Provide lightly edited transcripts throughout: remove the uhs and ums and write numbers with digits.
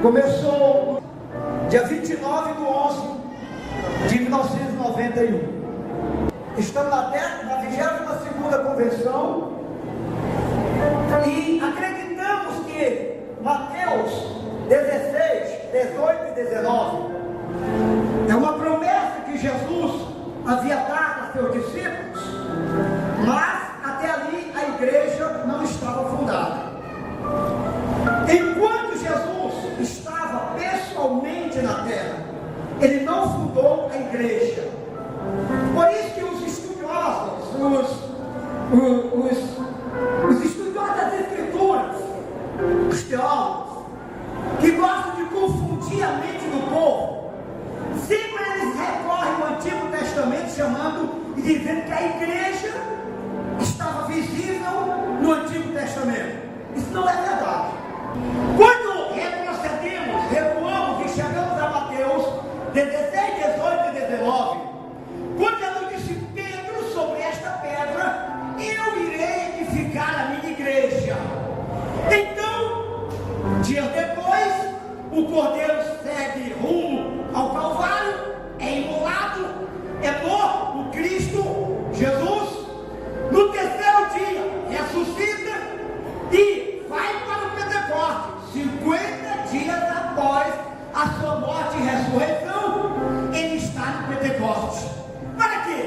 Começou dia 29 de 11 de 1991. Estamos na 22ª convenção e acreditamos que Mateus 16, 18 e 19 é uma promessa que Jesus havia dado a seus discípulos, mas até ali a igreja não estava fundada. Enquanto Jesus estava pessoalmente na terra, ele não fundou a igreja. Por isso que os estudiosos, os estudiosos das escrituras, os teólogos, que gostam de confundir a mente do povo, sempre eles recorrem ao Antigo Testamento chamando e dizendo que a igreja estava visível no Antigo Testamento. Isso não é verdade. Quando retrocedemos, recuamos e chegamos a Mateus 16, 18 e 19, quando Jesus disse: Pedro, sobre esta pedra eu irei edificar a minha igreja. Então, dias depois, o cordeiro segue rumo ao Calvário, é imolado, é morto, o Cristo Jesus. No terceiro dia, ressuscita e vai para o Pentecostes. 50 dias após a sua morte e ressurreição, ele está no Pentecostes. Para quê?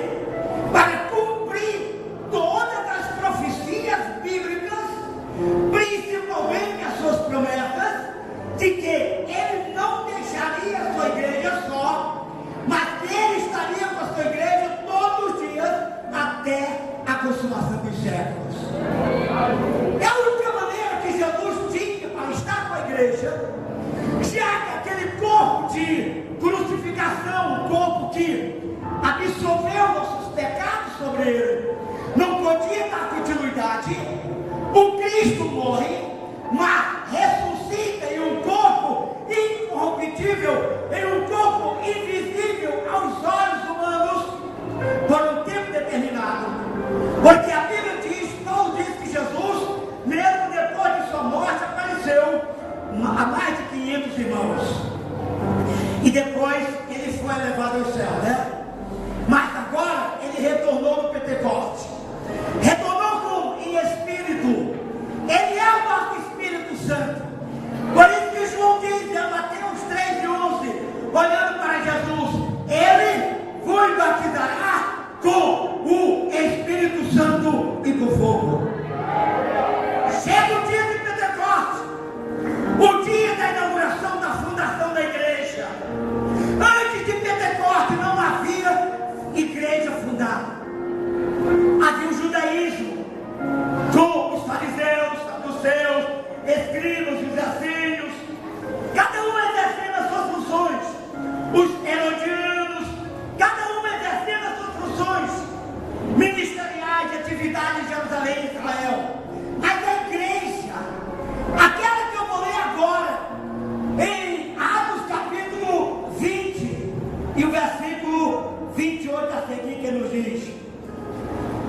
Para cumprir todas as profecias bíblicas, principalmente as suas promessas, de que ele não deixaria a sua igreja só, mas ele estaria com a sua igreja todos os dias até a consumação dos séculos. É a única maneira que Jesus tinha para estar com a igreja, já que aquele corpo de crucificação, um corpo que absorveu nossos pecados sobre ele, não podia dar continuidade. O Cristo morre, mas ressuscita em um corpo incorruptível, em um corpo invisível aos olhos humanos, por um tempo determinado. Porque a Bíblia diz, Paulo diz que Jesus, mesmo depois de sua morte, apareceu a mais de 500 irmãos. E depois ele foi elevado ao céu, né? Mas agora ele retornou no Pentecostes. Retornou como? Em espírito. Ele é o nosso Espírito Santo. Por isso que João diz em Mateus 3:11, olhando para Jesus, ele vos batizará com o Espírito Santo e com fogo. Chega o dia de Pentecostes, o dia da inauguração da fundação da igreja. Antes de Pentecostes não havia igreja fundada. Havia o judaísmo, com os fariseus, saduceus, escribas, os essênios, cada um exercendo as suas funções. Os herodianos, cada um exercendo as suas funções ministeriais de atividades em Jerusalém e Israel. Mas a igreja, aquela que eu vou ler agora, em Atos capítulo 20 e o versículo 28 a seguir, que nos diz: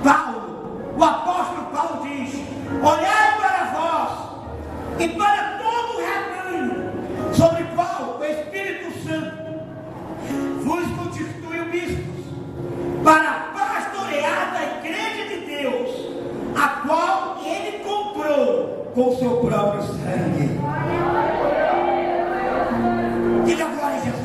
Paulo, o apóstolo Paulo diz: olhai para vós e para todo o rebanho, sobre o qual o Espírito Santo vos constituiu bispos, para pastorear a igreja de Deus, a qual ele comprou com seu próprio sangue. Diga glória a Jesus.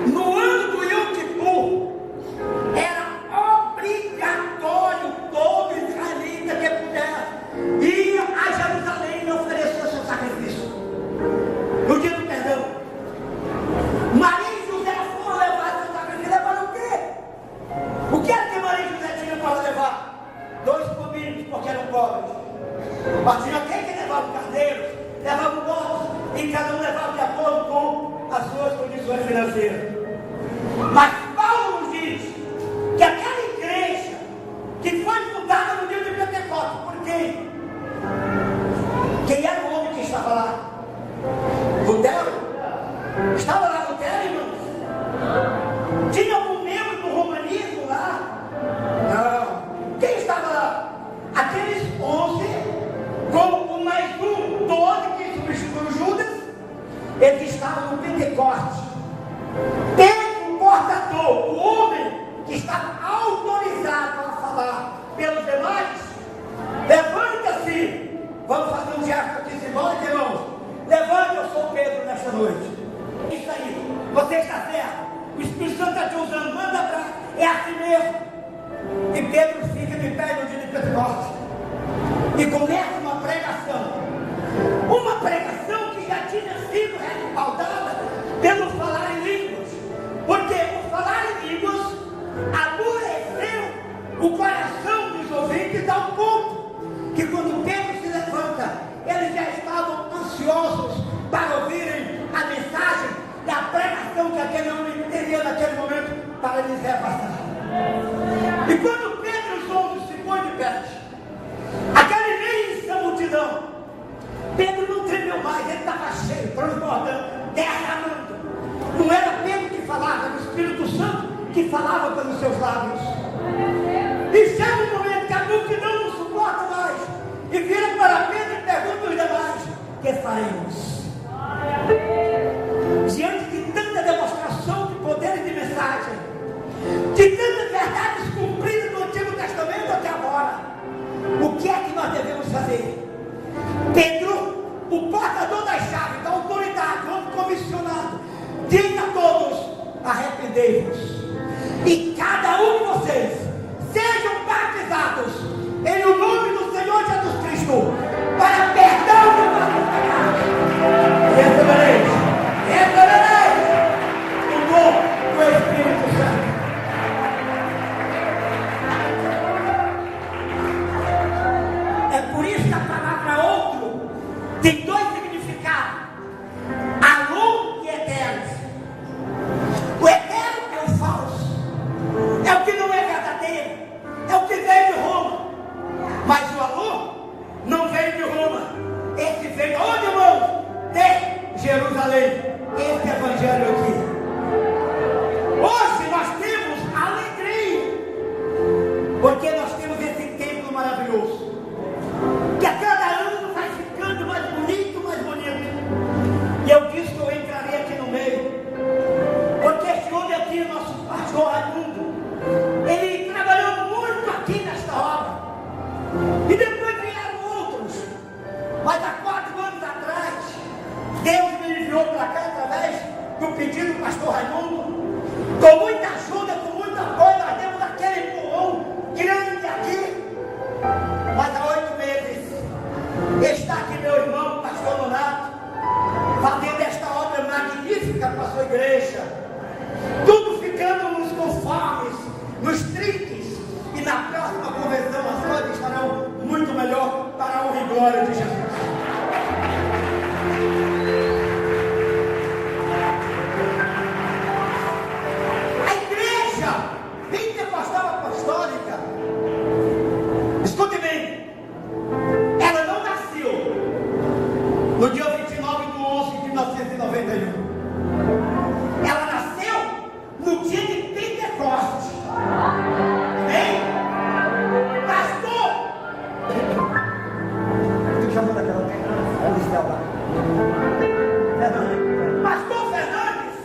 No ano do Yom Kippur, era obrigatório todo israelita que puder ir a Jerusalém e oferecer o seu sacrifício. No dia do perdão, Maria e José foram levar seu sacrifício. Levaram o quê? O que era que Maria e José tinham para levar? 2 pombinhos, porque eram pobres. Mas tinha quem que levava cardeiros, levava bolos, e cada um levava de acordo com as suas condições financeiras. Mas Paulo nos diz que aquela igreja que foi fundada no dia de Pentecostes, por quem? Quem era o homem que estava lá? Lutero? Estava lá Lutero, irmãos? Tinha estava no Pentecoste. Pedro, o portador, o homem que estava autorizado a falar pelos demais, levanta-se. Vamos fazer um gesto aqui simbólico, irmãos. Levanta, eu sou Pedro nesta noite. Isso aí, você está certo. O Espírito Santo está te usando, manda abraço. É assim mesmo. E Pedro fica de pé no dia de Pentecoste e começa uma pregação. Uma pregação que já tinha sido respaldada pelo falar em línguas. Porque o falar em línguas amoleceu o coração dos ouvintes ao ponto que quando Pedro se levanta, eles já estavam ansiosos para ouvirem a mensagem e a pregação que aquele homem teria naquele momento para lhes repassar. E quando Pedro e os outros se põem de pé, aquela imensa multidão, Pedro não tremeu mais, ele estava cheio, transbordando, derramando. Não era Pedro que falava, era o Espírito Santo que falava pelos seus lábios. E chega um momento que a multidão não suporta mais, e vira para Pedro e pergunta aos demais: que faremos? Diante de tanta demonstração de poder e de mensagem, de tantas verdades cumpridas no Antigo Testamento até agora, o que é que nós devemos fazer? Pedro, o portador das chaves, da autoridade, o homem comissionado, diz a todos: arrependei-vos, e cada um de vocês sejam batizados em o nome do Senhor Jesus Cristo, para perdão de vossos pecados. Recebereis o dom do Espírito Santo. É por isso que a palavra outro tem dois significados: alô e eterno. O eterno é o falso, é o que não é verdadeiro, é o que vem de Roma. Mas o alô não vem de Roma, esse vem de onde, irmão? De Jerusalém. Esse evangelho aqui. Hoje nós temos alegria, porque nós temos esse templo maravilhoso, que a cada ano vai ficando mais bonito, mais bonito. E eu disse que eu entraria aqui no meio, porque esse homem aqui, nosso pastor Raimundo, ele trabalhou muito aqui nesta obra. E depois vieram outros. Mas há 4 anos atrás, Deus me enviou para cá através do pedido do pastor Raimundo. Com muita ajuda, com muito apoio, nós demos aquele empurrão grande aqui. Mas há 8 meses está aqui meu irmão, pastor Nonato, fazendo esta obra magnífica para a sua igreja. Tudo ficando nos conformes, nos trinques. E na próxima convenção as coisas estarão muito melhor para a honra e glória de Jesus. A igreja pentecostal apostólica, escute bem, ela não nasceu no dia 29 de 11 de 1991. Ela nasceu no dia de Pentecoste. Amém? Pastor! Estou chamando aquela lá. Pastor Fernandes,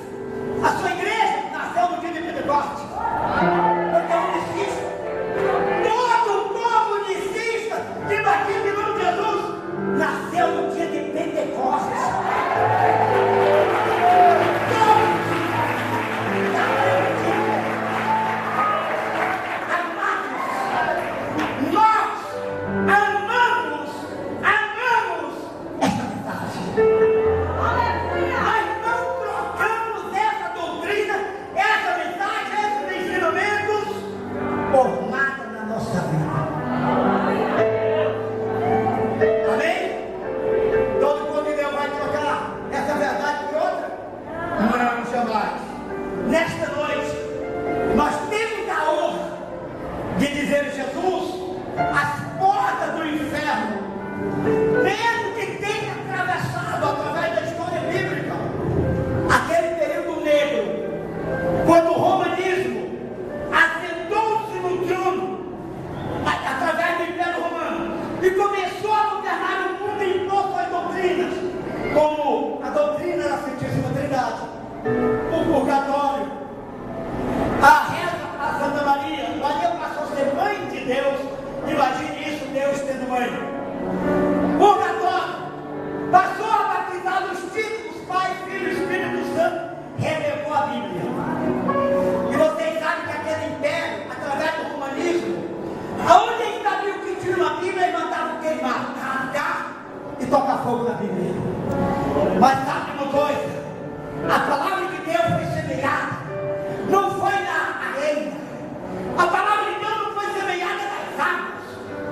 a sua igreja nasceu no dia de Pentecoste. Porque é unicista. Todo o povo unicista que batiza em nome de Jesus nasceu no dia de Pentecostes. Nós amamos esta mensagem. Mas sabe uma coisa? A palavra de Deus foi semeada, não foi na areia. A palavra de Deus não foi semeada nas águas,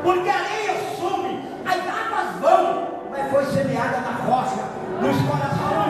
porque a areia some, as águas vão, mas foi semeada na rocha, nos corações